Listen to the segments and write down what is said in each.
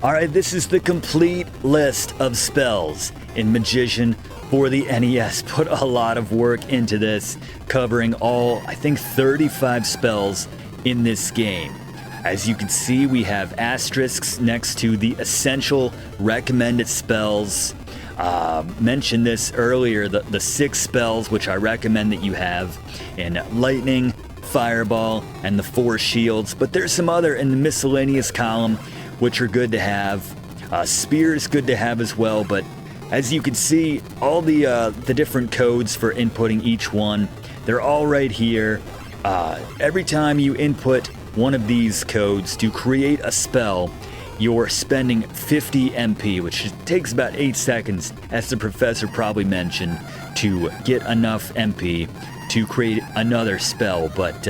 Alright, this is the complete list of spells in Magician for the NES. Put a lot of work into this, covering all, I think, 35 spells in this game. As you can see, we have asterisks next to the essential recommended spells. Mentioned this earlier, the 6 spells which I recommend that you have in Lightning, Fireball, and the 4 shields. But there's some other in the miscellaneous column which are good to have. Spear is good to have as well, but as you can see, all the different codes for inputting each one, they're all right here. Every time you input one of these codes to create a spell, you're spending 50 MP, which takes about 8 seconds, as the professor probably mentioned, to get enough MP to create another spell. But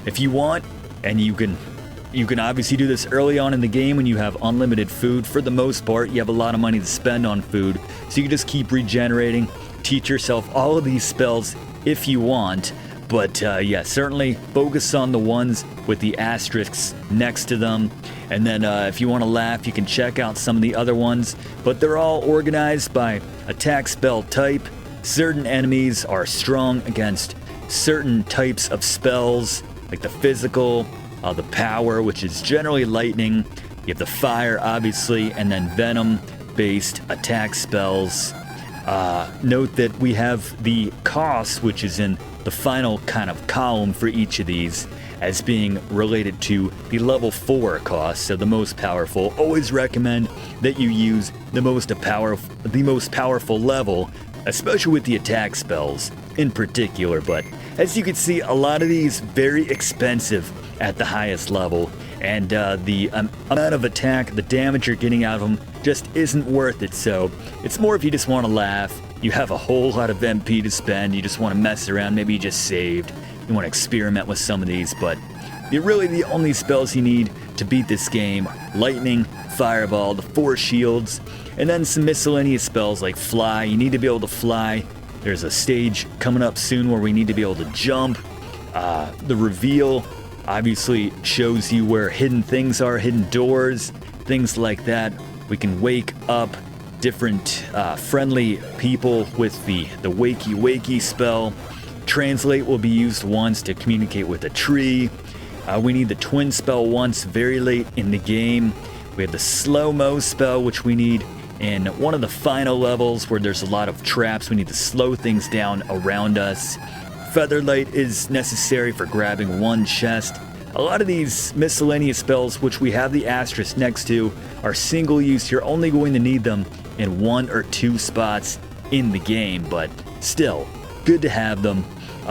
if you want, and you can obviously do this early on in the game when you have unlimited food. For the most part, you have a lot of money to spend on food, so you can just keep regenerating, teach yourself all of these spells if you want. But yeah, certainly focus on the ones with the asterisks next to them. And then if you want to laugh, you can check out some of the other ones. But they're all organized by attack spell type. Certain enemies are strong against certain types of spells, like the physical, the power, which is generally lightning. You have the fire, obviously, and then venom-based attack spells. Note that we have the cost, which is in the final kind of column for each of these, as being related to the level 4 cost, so the most powerful. Always recommend that you use the most powerful level, especially with the attack spells in particular. But as you can see, a lot of these very expensive at the highest level, and the amount of attack, the damage you're getting out of them just isn't worth it. So it's more if you just want to laugh, you have a whole lot of MP to spend, you just want to mess around, maybe you just saved, you want to experiment with some of these. But you're really the only spells you need to beat this game: Lightning, Fireball, the 4 shields, and then some miscellaneous spells like Fly. You need to be able to fly. There's a stage coming up soon where we need to be able to jump. The reveal obviously shows you where hidden things are, hidden doors, things like that. We can wake up different friendly people with the wakey wakey spell. Translate will be used once to communicate with a tree. We need the twin spell once very late in the game. We have the slow-mo spell, which we need in one of the final levels where there's a lot of traps. We need to slow things down around us. Featherlight is necessary for grabbing one chest. A lot of these miscellaneous spells, which we have the asterisk next to, are single use. You're only going to need them in 1 or 2 spots in the game, but still, good to have them.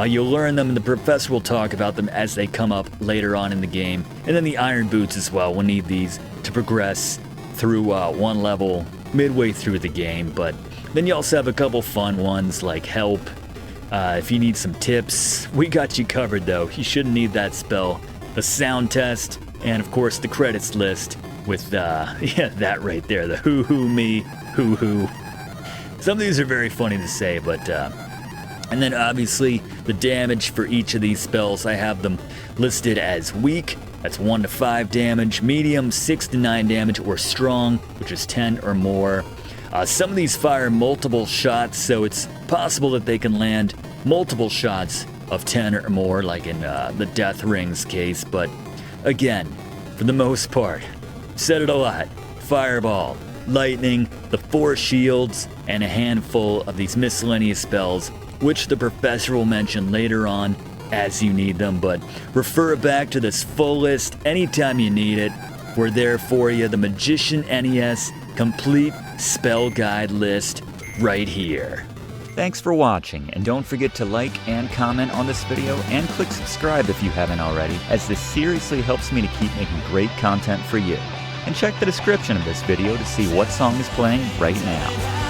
You'll learn them, and the professor will talk about them as they come up later on in the game. And then the iron boots as well. We'll need these to progress through one level midway through the game. But then you also have a couple fun ones like Help. If you need some tips, we got you covered though. You shouldn't need that spell. The sound test, and of course the credits list with yeah, that right there, the hoo hoo me, hoo hoo. Some of these are very funny to say, but and then obviously the damage for each of these spells, I have them listed as weak, that's 1 to 5 damage, medium 6 to 9 damage, or strong, which is 10 or more. Some of these fire multiple shots, so it's possible that they can land multiple shots of 10 or more, like in the Death Ring's case. But again, for the most part, said it a lot: Fireball, Lightning, the 4 shields, and a handful of these miscellaneous spells, which the professor will mention later on as you need them. But refer back to this full list anytime you need it. We're there for you. The Magician NES complete spell guide list right here. Thanks for watching, and don't forget to like and comment on this video, and click subscribe if you haven't already, as this seriously helps me to keep making great content for you. And check the description of this video to see what song is playing right now.